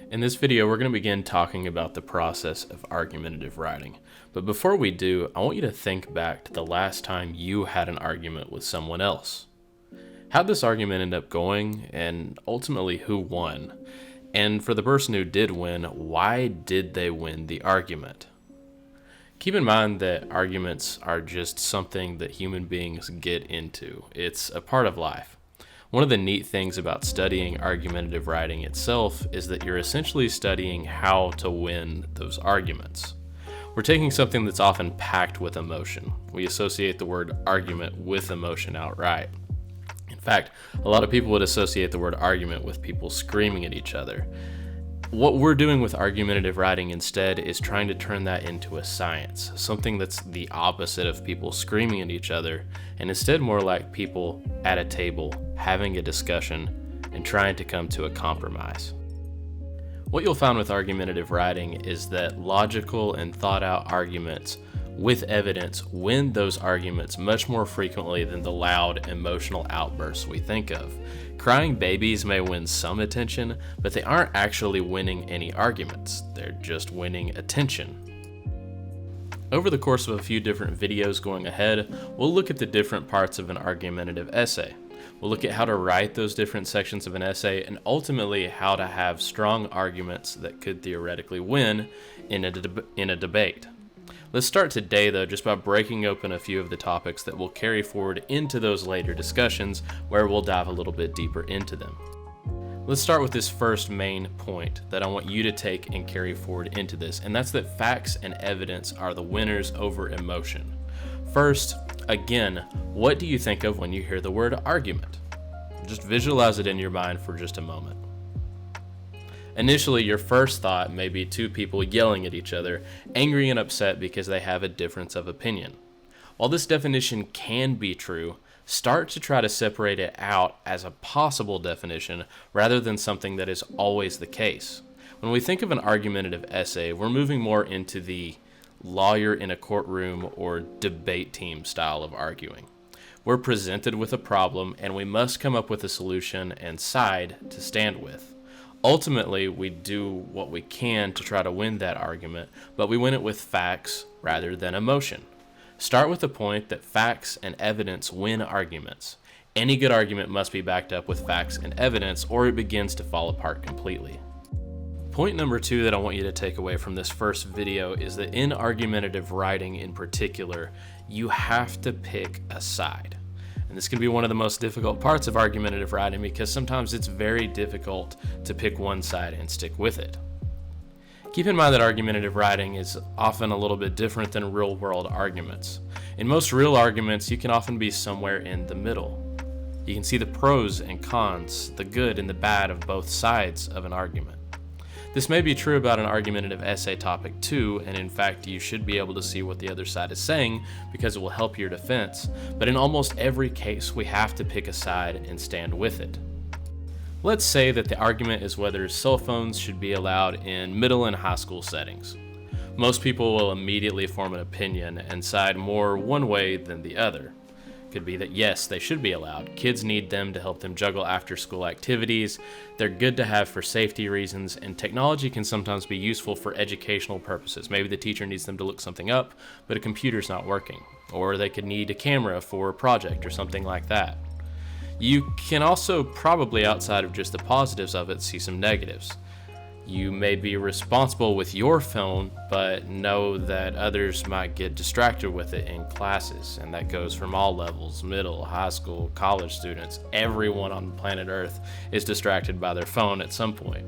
In this video, we're going to begin talking about the process of argumentative writing. But before we do, I want you to think back to the last time you had an argument with someone else. How'd this argument end up going, and ultimately who won? And for the person who did win, why did they win the argument? Keep in mind that arguments are just something that human beings get into. It's a part of life. One of the neat things about studying argumentative writing itself is that you're essentially studying how to win those arguments. We're taking something that's often packed with emotion. We associate the word argument with emotion outright. In fact, a lot of people would associate the word argument with people screaming at each other. What we're doing with argumentative writing instead is trying to turn that into a science, something that's the opposite of people screaming at each other, and instead more like people at a table having a discussion and trying to come to a compromise. What you'll find with argumentative writing is that logical and thought out arguments with evidence win those arguments much more frequently than the loud emotional outbursts we think of. Crying babies may win some attention, but they aren't actually winning any arguments. They're just winning attention. Over the course of a few different videos going ahead, we'll look at the different parts of an argumentative essay. We'll look at how to write those different sections of an essay and ultimately how to have strong arguments that could theoretically win in a debate. Let's start today, though, just by breaking open a few of the topics that we'll carry forward into those later discussions where we'll dive a little bit deeper into them. Let's start with this first main point that I want you to take and carry forward into this, and that's that facts and evidence are the winners over emotion. First, again, what do you think of when you hear the word argument? Just visualize it in your mind for just a moment. Initially, your first thought may be two people yelling at each other, angry and upset because they have a difference of opinion. While this definition can be true, start to try to separate it out as a possible definition rather than something that is always the case. When we think of an argumentative essay, we're moving more into the lawyer in a courtroom or debate team style of arguing. We're presented with a problem and we must come up with a solution and side to stand with. Ultimately, we do what we can to try to win that argument, but we win it with facts rather than emotion. Start with the point that facts and evidence win arguments. Any good argument must be backed up with facts and evidence, or it begins to fall apart completely. Point number 2 that I want you to take away from this first video is that in argumentative writing in particular, you have to pick a side. And this can be one of the most difficult parts of argumentative writing because sometimes it's very difficult to pick one side and stick with it. Keep in mind that argumentative writing is often a little bit different than real-world arguments. In most real arguments, you can often be somewhere in the middle. You can see the pros and cons, the good and the bad of both sides of an argument. This may be true about an argumentative essay topic too, and in fact you should be able to see what the other side is saying because it will help your defense, but in almost every case we have to pick a side and stand with it. Let's say that the argument is whether cell phones should be allowed in middle and high school settings. Most people will immediately form an opinion and side more one way than the other. Could be that yes, they should be allowed. Kids need them to help them juggle after school activities. They're good to have for safety reasons, and technology can sometimes be useful for educational purposes. Maybe the teacher needs them to look something up, but a computer's not working. Or they could need a camera for a project or something like that. You can also probably, outside of just the positives of it, see some negatives. You may be responsible with your phone, but know that others might get distracted with it in classes, and that goes from all levels, middle, high school, college students. Everyone on planet Earth is distracted by their phone at some point.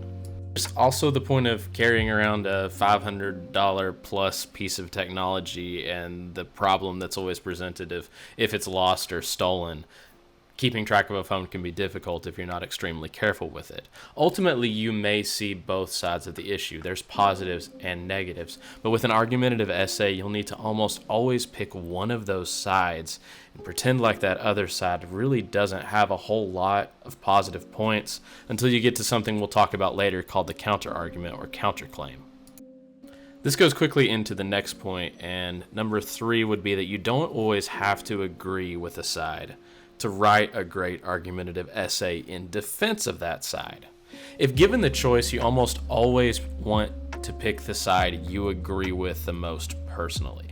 There's also the point of carrying around a $500 plus piece of technology and the problem that's always presented if it's lost or stolen. Keeping track of a phone can be difficult if you're not extremely careful with it. Ultimately, you may see both sides of the issue. There's positives and negatives. But with an argumentative essay, you'll need to almost always pick one of those sides and pretend like that other side really doesn't have a whole lot of positive points until you get to something we'll talk about later called the counter-argument or counterclaim. This goes quickly into the next point, and number 3 would be that you don't always have to agree with a side to write a great argumentative essay in defense of that side. If given the choice, you almost always want to pick the side you agree with the most personally.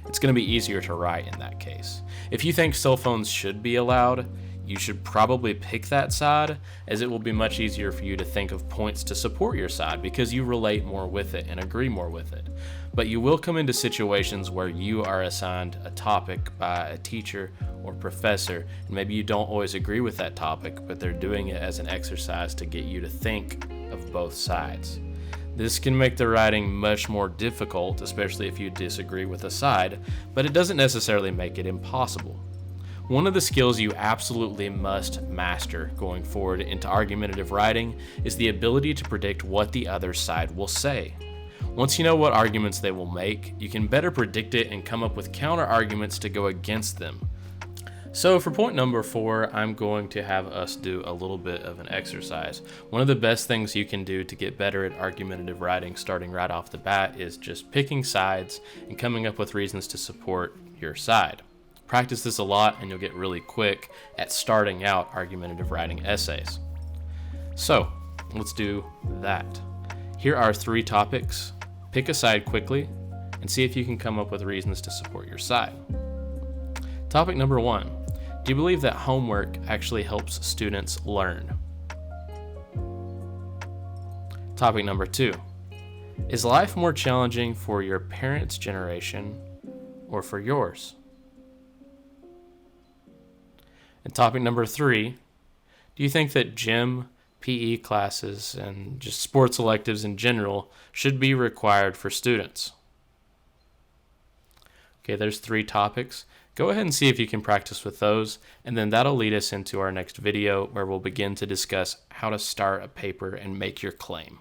It's going to be easier to write in that case. If you think cell phones should be allowed, you should probably pick that side, as it will be much easier for you to think of points to support your side because you relate more with it and agree more with it. But you will come into situations where you are assigned a topic by a teacher or professor, and maybe you don't always agree with that topic, but they're doing it as an exercise to get you to think of both sides. This can make the writing much more difficult, especially if you disagree with a side, but it doesn't necessarily make it impossible. One of the skills you absolutely must master going forward into argumentative writing is the ability to predict what the other side will say. Once you know what arguments they will make, you can better predict it and come up with counter arguments to go against them. So for point number 4, I'm going to have us do a little bit of an exercise. One of the best things you can do to get better at argumentative writing starting right off the bat is just picking sides and coming up with reasons to support your side. Practice this a lot and you'll get really quick at starting out argumentative writing essays. So let's do that. Here are 3 topics. Pick a side quickly and see if you can come up with reasons to support your side. Topic number 1. Do you believe that homework actually helps students learn? Topic number 2. Is life more challenging for your parents' generation or for yours? And topic number 3, do you think that gym, PE classes, and just sports electives in general should be required for students? Okay, there's 3 topics. Go ahead and see if you can practice with those, and then that'll lead us into our next video where we'll begin to discuss how to start a paper and make your claim.